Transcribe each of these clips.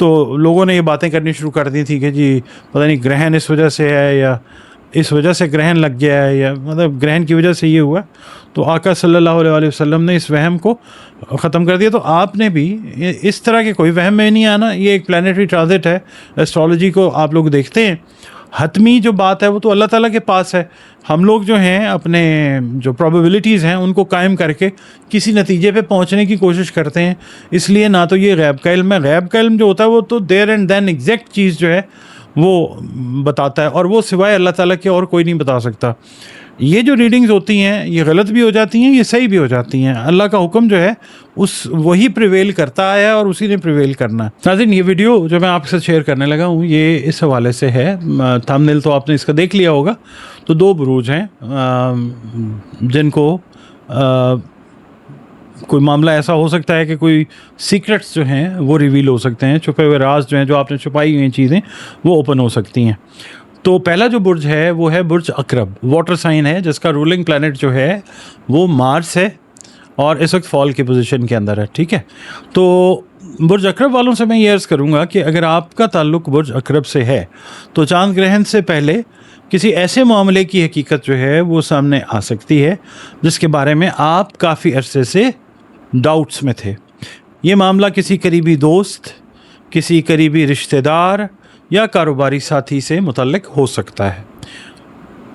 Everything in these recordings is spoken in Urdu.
تو لوگوں نے یہ باتیں کرنی شروع کر دی تھی کہ جی پتہ نہیں گرہن اس وجہ سے ہے یا اس وجہ سے گرہن لگ گیا ہے یا مطلب گرہن کی وجہ سے یہ ہوا. تو آقا صلی اللہ علیہ وسلم نے اس وہم کو ختم کر دیا. تو آپ نے بھی اس طرح کے کوئی وہم میں نہیں آنا. یہ ایک پلانیٹری ٹرانزٹ ہے. ایسٹرالوجی کو آپ لوگ دیکھتے ہیں, حتمی جو بات ہے وہ تو اللہ تعالیٰ کے پاس ہے. ہم لوگ جو ہیں اپنے جو پرابیبلٹیز ہیں ان کو قائم کر کے کسی نتیجے پہ پہنچنے کی کوشش کرتے ہیں. اس لیے نہ تو یہ غیب کا علم ہے. غیب کا علم جو ہوتا ہے وہ تو دیر اینڈ دین ایگزیکٹ چیز جو ہے وہ بتاتا ہے, اور وہ سوائے اللہ تعالیٰ کے اور کوئی نہیں بتا سکتا. یہ جو ریڈنگز ہوتی ہیں یہ غلط بھی ہو جاتی ہیں, یہ صحیح بھی ہو جاتی ہیں. اللہ کا حکم جو ہے وہی پریویل کرتا ہے اور اسی نے پریویل کرنا ہے. ناظرین, یہ ویڈیو جو میں آپ کے ساتھ شیئر کرنے لگا ہوں یہ اس حوالے سے ہے. تھمبنیل تو آپ نے اس کا دیکھ لیا ہوگا. تو 2 بروج ہیں جن کو کوئی معاملہ ایسا ہو سکتا ہے کہ کوئی سیکرٹس جو ہیں وہ ریویل ہو سکتے ہیں, چھپے ہوئے راز جو ہیں جو آپ نے چھپائی ہوئی چیزیں وہ اوپن ہو سکتی ہیں. تو پہلا جو برج ہے وہ ہے برج عقرب. واٹر سائن ہے جس کا رولنگ پلانٹ جو ہے وہ مارس ہے اور اس وقت فال کی پوزیشن کے اندر ہے. ٹھیک ہے, تو برج عقرب والوں سے میں یہ عرض کروں گا کہ اگر آپ کا تعلق برج عقرب سے ہے تو چاند گرہن سے پہلے کسی ایسے معاملے کی حقیقت جو ہے وہ سامنے آ سکتی ہے جس کے بارے میں آپ کافی عرصے سے ڈاؤٹس میں تھے. یہ معاملہ کسی قریبی دوست, کسی قریبی رشتہ دار یا کاروباری ساتھی سے متعلق ہو سکتا ہے.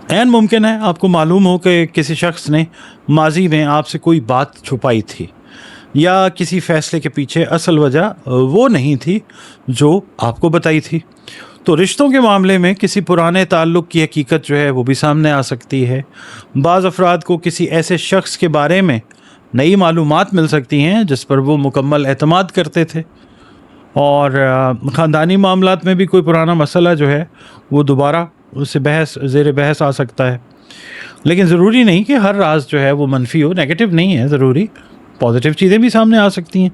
عین ممکن ہے آپ کو معلوم ہو کہ کسی شخص نے ماضی میں آپ سے کوئی بات چھپائی تھی یا کسی فیصلے کے پیچھے اصل وجہ وہ نہیں تھی جو آپ کو بتائی تھی. تو رشتوں کے معاملے میں کسی پرانے تعلق کی حقیقت جو ہے وہ بھی سامنے آ سکتی ہے. بعض افراد کو کسی ایسے شخص کے بارے میں نئی معلومات مل سکتی ہیں جس پر وہ مکمل اعتماد کرتے تھے, اور خاندانی معاملات میں بھی کوئی پرانا مسئلہ جو ہے وہ دوبارہ اس سے زیر بحث آ سکتا ہے. لیکن ضروری نہیں کہ ہر راز جو ہے وہ منفی ہو, نیگیٹو نہیں ہے ضروری, پازیٹیو چیزیں بھی سامنے آ سکتی ہیں.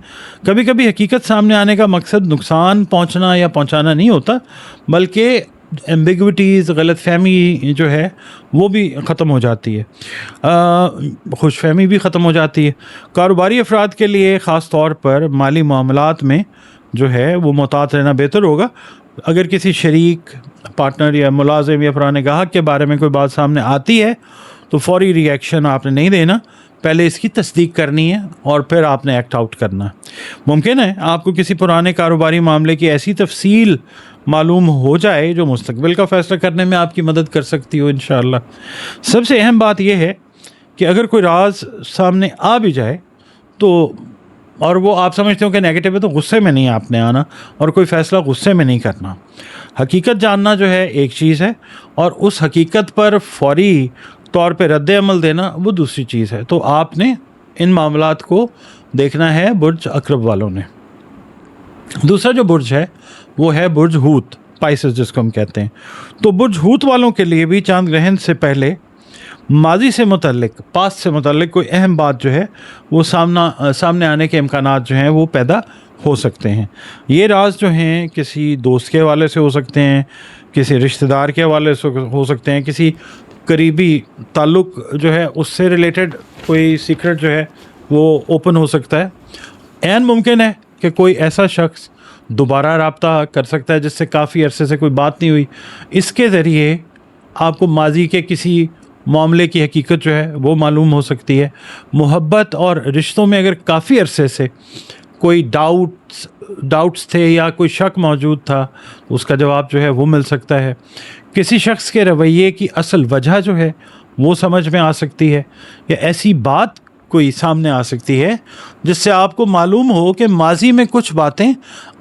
کبھی کبھی حقیقت سامنے آنے کا مقصد نقصان پہنچنا یا پہنچانا نہیں ہوتا بلکہ ایمبیگوٹیز, غلط فہمی جو ہے وہ بھی ختم ہو جاتی ہے, خوش فہمی بھی ختم ہو جاتی ہے. کاروباری افراد کے لیے خاص طور پر مالی معاملات میں جو ہے وہ محتاط رہنا بہتر ہوگا. اگر کسی شریک, پارٹنر یا ملازم یا پرانے گاہک کے بارے میں کوئی بات سامنے آتی ہے تو فوری ریئیکشن آپ نے نہیں دینا, پہلے اس کی تصدیق کرنی ہے اور پھر آپ نے ایکٹ آؤٹ کرنا. ممکن ہے آپ کو کسی پرانے کاروباری معاملے کی ایسی تفصیل معلوم ہو جائے جو مستقبل کا فیصلہ کرنے میں آپ کی مدد کر سکتی ہو انشاءاللہ. سب سے اہم بات یہ ہے کہ اگر کوئی راز سامنے آ بھی جائے تو اور وہ آپ سمجھتے ہو کہ نیگیٹو ہے تو غصے میں نہیں آپ نے آنا اور کوئی فیصلہ غصے میں نہیں کرنا. حقیقت جاننا جو ہے ایک چیز ہے اور اس حقیقت پر فوری طور پہ رد عمل دینا وہ دوسری چیز ہے. تو آپ نے ان معاملات کو دیکھنا ہے برج عقرب والوں نے. دوسرا جو برج ہے وہ ہے برج حوت, پائسس جس کو ہم کہتے ہیں. تو برج حوت والوں کے لیے بھی چاند گرہن سے پہلے ماضی سے متعلق, پاسٹ سے متعلق کوئی اہم بات جو ہے وہ سامنے آنے کے امکانات جو ہیں وہ پیدا ہو سکتے ہیں. یہ راز جو ہیں کسی دوست کے حوالے سے ہو سکتے ہیں, کسی رشتہ دار کے حوالے سے ہو سکتے ہیں, کسی قریبی تعلق جو ہے اس سے ریلیٹڈ کوئی سیکرٹ جو ہے وہ اوپن ہو سکتا ہے. عین ممکن ہے کہ کوئی ایسا شخص دوبارہ رابطہ کر سکتا ہے جس سے کافی عرصے سے کوئی بات نہیں ہوئی. اس کے ذریعے آپ کو ماضی کے کسی معاملے کی حقیقت جو ہے وہ معلوم ہو سکتی ہے. محبت اور رشتوں میں اگر کافی عرصے سے کوئی ڈاؤٹس تھے یا کوئی شک موجود تھا تو اس کا جواب جو ہے وہ مل سکتا ہے. کسی شخص کے رویے کی اصل وجہ جو ہے وہ سمجھ میں آ سکتی ہے, یا ایسی بات کوئی سامنے آ سکتی ہے جس سے آپ کو معلوم ہو کہ ماضی میں کچھ باتیں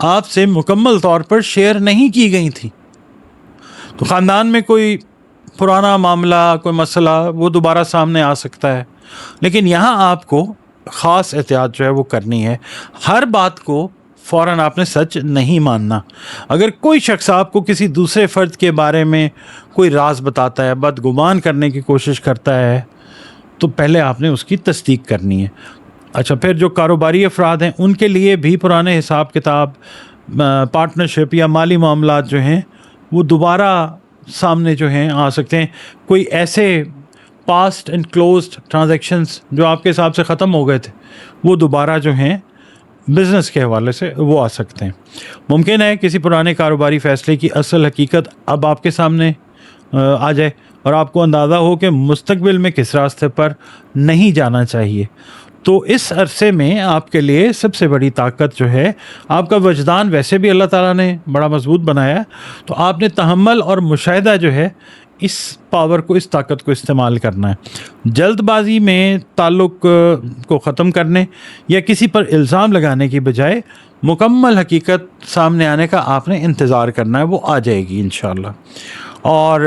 آپ سے مکمل طور پر شیئر نہیں کی گئی تھیں. تو خاندان میں کوئی پرانا معاملہ, کوئی مسئلہ وہ دوبارہ سامنے آ سکتا ہے. لیکن یہاں آپ کو خاص احتیاط جو ہے وہ کرنی ہے. ہر بات کو فوراً آپ نے سچ نہیں ماننا. اگر کوئی شخص آپ کو کسی دوسرے فرد کے بارے میں کوئی راز بتاتا ہے, بدگمان کرنے کی کوشش کرتا ہے, تو پہلے آپ نے اس کی تصدیق کرنی ہے. اچھا, پھر جو کاروباری افراد ہیں ان کے لیے بھی پرانے حساب کتاب, پارٹنرشپ یا مالی معاملات جو ہیں وہ دوبارہ سامنے جو ہیں آ سکتے ہیں. کوئی ایسے پاسٹ اینڈ کلوزڈ ٹرانزیکشنز جو آپ کے حساب سے ختم ہو گئے تھے وہ دوبارہ جو ہیں بزنس کے حوالے سے وہ آ سکتے ہیں۔ ممکن ہے کسی پرانے کاروباری فیصلے کی اصل حقیقت اب آپ کے سامنے آ جائے اور آپ کو اندازہ ہو کہ مستقبل میں کس راستے پر نہیں جانا چاہیے۔ تو اس عرصے میں آپ کے لیے سب سے بڑی طاقت جو ہے، آپ کا وجدان ویسے بھی اللہ تعالیٰ نے بڑا مضبوط بنایا ہے، تو آپ نے تحمل اور مشاہدہ جو ہے اس پاور کو، اس طاقت کو استعمال کرنا ہے۔ جلد بازی میں تعلق کو ختم کرنے یا کسی پر الزام لگانے کی بجائے مکمل حقیقت سامنے آنے کا آپ نے انتظار کرنا ہے، وہ آ جائے گی انشاءاللہ۔ اور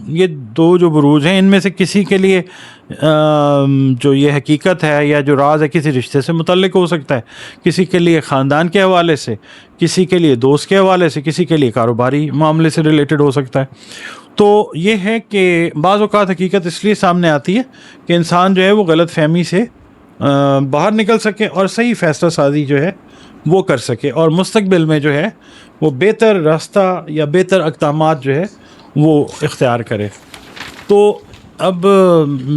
یہ دو جو بروج ہیں، ان میں سے کسی کے لیے جو یہ حقیقت ہے یا جو راز ہے کسی رشتے سے متعلق ہو سکتا ہے، کسی کے لیے خاندان کے حوالے سے، کسی کے لیے دوست کے حوالے سے، کسی کے لیے کاروباری معاملے سے ریلیٹڈ ہو سکتا ہے۔ تو یہ ہے کہ بعض اوقات حقیقت اس لیے سامنے آتی ہے کہ انسان جو ہے وہ غلط فہمی سے باہر نکل سکے اور صحیح فیصلہ سازی جو ہے وہ کر سکے، اور مستقبل میں جو ہے وہ بہتر راستہ یا بہتر اقدامات جو ہے وہ اختیار کرے۔ تو اب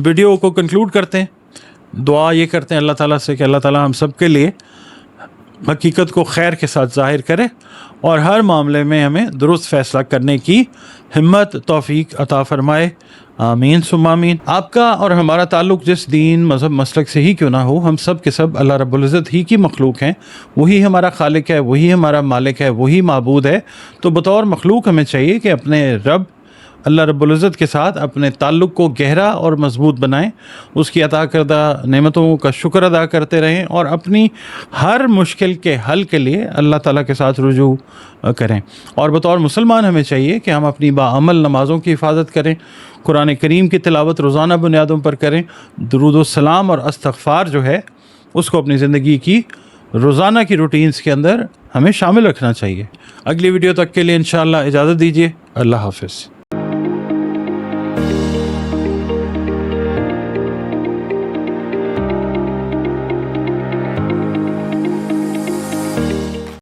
ویڈیو کو کنکلوڈ کرتے ہیں، دعا یہ کرتے ہیں اللہ تعالیٰ سے کہ اللہ تعالیٰ ہم سب کے لیے حقیقت کو خیر کے ساتھ ظاہر کرے اور ہر معاملے میں ہمیں درست فیصلہ کرنے کی ہمت، توفیق عطا فرمائے، آمین ثم آمین۔ آپ کا اور ہمارا تعلق جس دین، مذہب، مسلک سے ہی کیوں نہ ہو، ہم سب کے سب اللہ رب العزت ہی کی مخلوق ہیں، وہی ہمارا خالق ہے، وہی ہمارا مالک ہے، وہی معبود ہے۔ تو بطور مخلوق ہمیں چاہیے کہ اپنے رب اللہ رب العزت کے ساتھ اپنے تعلق کو گہرا اور مضبوط بنائیں، اس کی عطا کردہ نعمتوں کا شکر ادا کرتے رہیں اور اپنی ہر مشکل کے حل کے لیے اللہ تعالیٰ کے ساتھ رجوع کریں۔ اور بطور مسلمان ہمیں چاہیے کہ ہم اپنی باعمل نمازوں کی حفاظت کریں، قرآن کریم کی تلاوت روزانہ بنیادوں پر کریں، درود و سلام اور استغفار جو ہے اس کو اپنی زندگی کی روزانہ کی روٹینز کے اندر ہمیں شامل رکھنا چاہیے۔ اگلی ویڈیو تک کے لیے انشاءاللہ اجازت دیجیے، اللہ حافظ۔